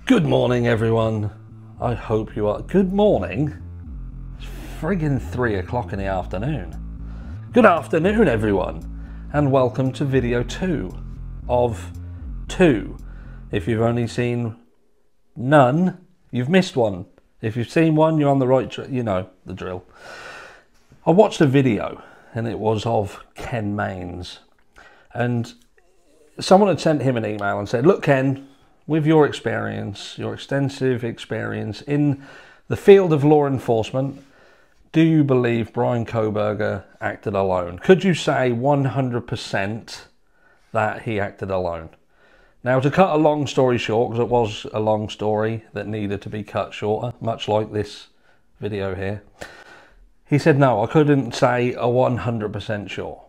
Good morning, everyone. I hope you are. Good morning? It's friggin' 3 o'clock in the afternoon. Good afternoon, everyone, and welcome to video 2 of 2. If you've only seen none, you've missed one. If you've seen one, you're on the right track. You know the drill. I watched a video, and it was of Ken Mains, and someone had sent him an email and said, look, Ken, with your experience, your extensive experience in the field of law enforcement, do you believe Bryan Kohberger acted alone? Could you say 100% that he acted alone? Now, to cut a long story short, because it was a long story that needed to be cut shorter, much like this video here, he said, no, I couldn't say a 100% sure.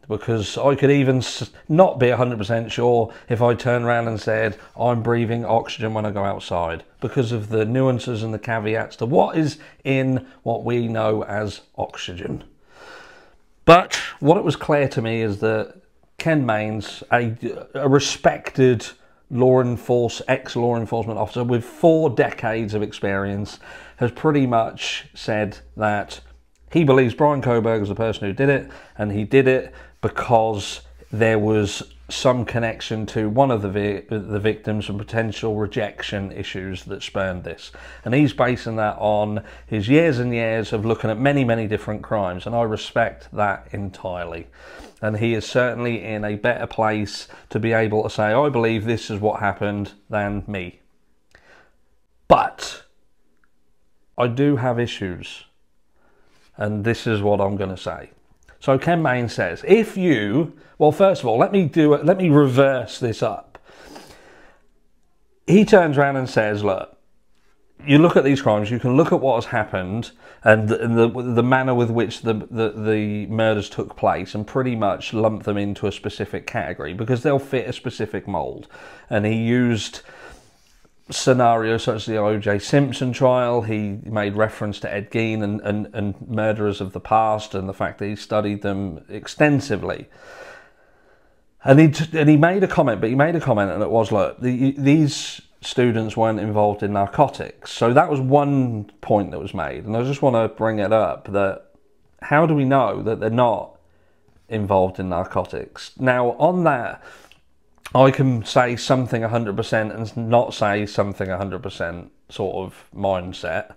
Because I could even not be 100% sure if I turned around and said I'm breathing oxygen when I go outside, because of the nuances and the caveats to what is in what we know as oxygen. But what it was clear to me is that Ken Mains, a respected ex-law enforcement officer with 4 decades of experience, has pretty much said that he believes Bryan Kohberger is the person who did it, and he did it because there was some connection to one of the victims and potential rejection issues that spurned this. And he's basing that on his years and years of looking at many, many different crimes, and I respect that entirely. And he is certainly in a better place to be able to say, I believe this is what happened, than me. But I do have issues. And this is what I'm going to say. So Ken Mains says, if you, well, first of all, let me reverse this up. He turns around and says, look, you look at these crimes, you can look at what has happened and the manner with which the murders took place, and pretty much lump them into a specific category because they'll fit a specific mold. And he used scenarios such as the O.J. Simpson trial. He made reference to Ed Gein and murderers of the past, and the fact that he studied them extensively. And he made a comment, and it was, look, these students weren't involved in narcotics. So that was one point that was made, and I just want to bring it up, that how do we know that they're not involved in narcotics? Now, on that, I can say something 100% and not say something 100% sort of mindset.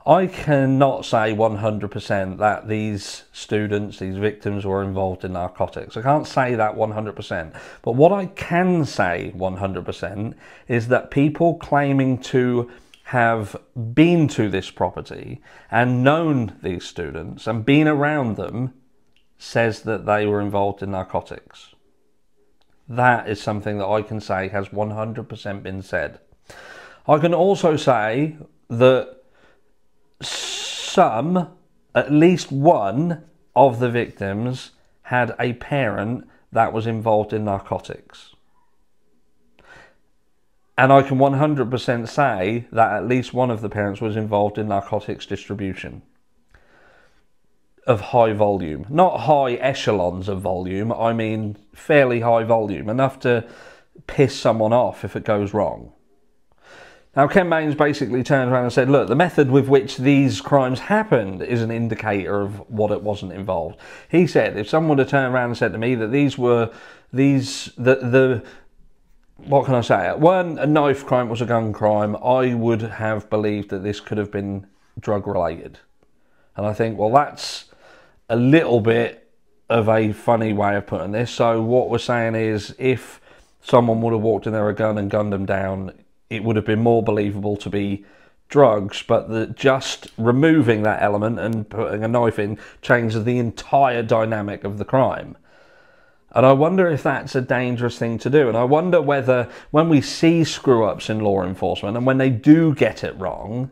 I cannot say 100% that these students, these victims, were involved in narcotics. I can't say that 100%. But what I can say 100% is that people claiming to have been to this property and known these students and been around them says that they were involved in narcotics. That is something that I can say has 100% been said. I can also say that at least one of the victims had a parent that was involved in narcotics. And I can 100% say that at least one of the parents was involved in narcotics distribution of high volume. Not high echelons of volume, I mean fairly high volume, enough to piss someone off if it goes wrong. Now, Ken Mains basically turned around and said, look, the method with which these crimes happened is an indicator of what it wasn't involved. He said, if someone had turned around and said to me that what can I say? It weren't a knife crime, it was a gun crime, I would have believed that this could have been drug related. And I think, well, that's a little bit of a funny way of putting this. So what we're saying is, if someone would have walked in there with a gun and gunned them down, it would have been more believable to be drugs, but just removing that element and putting a knife in changes the entire dynamic of the crime. And I wonder if that's a dangerous thing to do. And I wonder whether, when we see screw-ups in law enforcement and when they do get it wrong,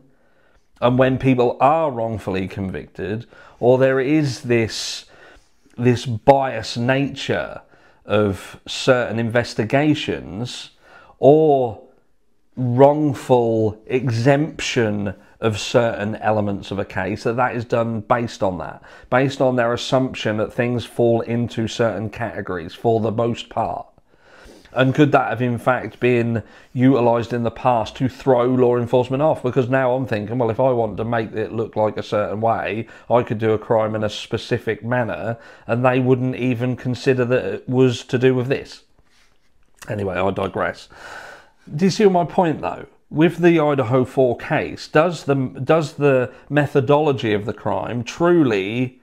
and when people are wrongfully convicted, or there is this biased nature of certain investigations, or wrongful exemption of certain elements of a case, that is done based on that, based on their assumption that things fall into certain categories for the most part. And could that have in fact been utilised in the past to throw law enforcement off? Because now I'm thinking, well, if I want to make it look like a certain way, I could do a crime in a specific manner and they wouldn't even consider that it was to do with this. Anyway, I digress. Do you see my point though? With the Idaho 4 case, does the methodology of the crime truly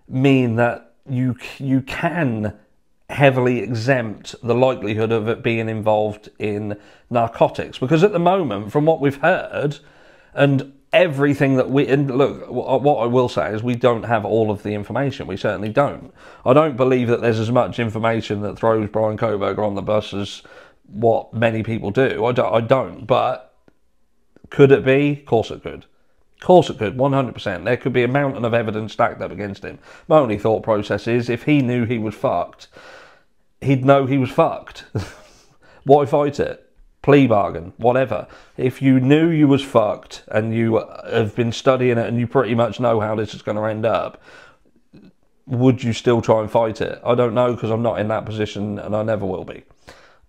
mean that you can heavily exempt the likelihood of it being involved in narcotics? Because at the moment, from what we've heard and everything that and look, what I will say is we don't have all of the information. We certainly don't. I don't believe that there's as much information that throws Bryan Kohberger on the bus as what many people do. I don't. But could it be? Of course it could. Of course it could, 100%. There could be a mountain of evidence stacked up against him. My only thought process is, if he knew he was fucked, he'd know he was fucked. Why fight it? Plea bargain, whatever. If you knew you was fucked and you have been studying it and you pretty much know how this is going to end up, would you still try and fight it? I don't know, because I'm not in that position and I never will be.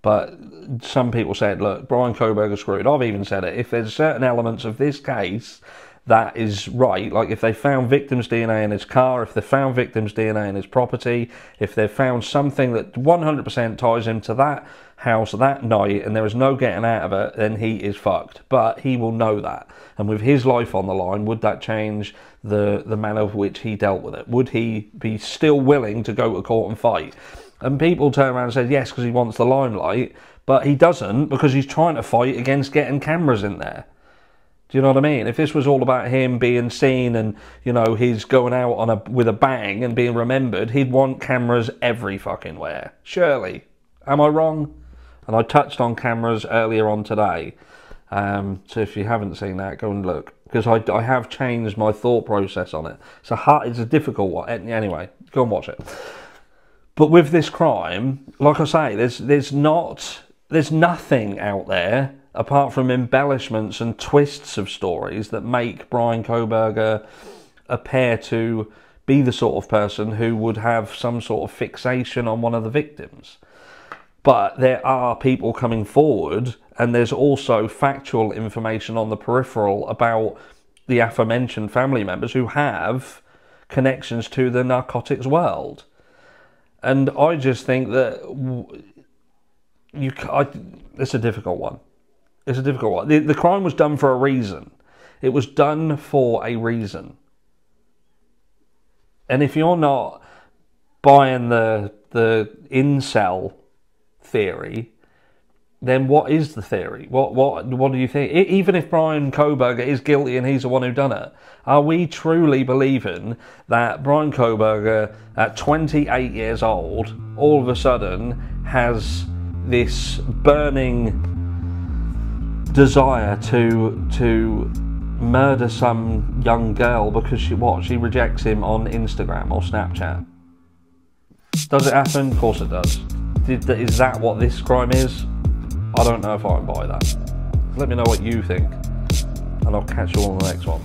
But some people said, look, Bryan Kohberger screwed. I've even said it. If there's certain elements of this case that is right, like if they found victim's DNA in his car, if they found victim's DNA in his property, if they found something that 100% ties him to that house that night and there is no getting out of it, then he is fucked. But he will know that. And with his life on the line, would that change the manner of which he dealt with it? Would he be still willing to go to court and fight? And people turn around and say, yes, because he wants the limelight, but he doesn't, because he's trying to fight against getting cameras in there. Do you know what I mean? If this was all about him being seen and, you know, he's going out with a bang and being remembered, he'd want cameras every fucking where. Surely. Am I wrong? And I touched on cameras earlier on today. So if you haven't seen that, go and look. Because I have changed my thought process on it. It's a difficult one. Anyway, go and watch it. But with this crime, like I say, there's nothing out there apart from embellishments and twists of stories that make Bryan Kohberger appear to be the sort of person who would have some sort of fixation on one of the victims. But there are people coming forward, and there's also factual information on the peripheral about the aforementioned family members who have connections to the narcotics world. And I just think that it's a difficult one. It's a difficult one. The crime was done for a reason. It was done for a reason. And if you're not buying the incel theory, then what is the theory? What do you think? Even if Bryan Kohberger is guilty and he's the one who done it, are we truly believing that Bryan Kohberger, at 28 years old, all of a sudden has this burning desire to murder some young girl because she rejects him on Instagram or Snapchat? Does it happen? Of course it does. Is that what this crime is? I don't know if I can buy that. Let me know what you think, and I'll catch you all on the next one.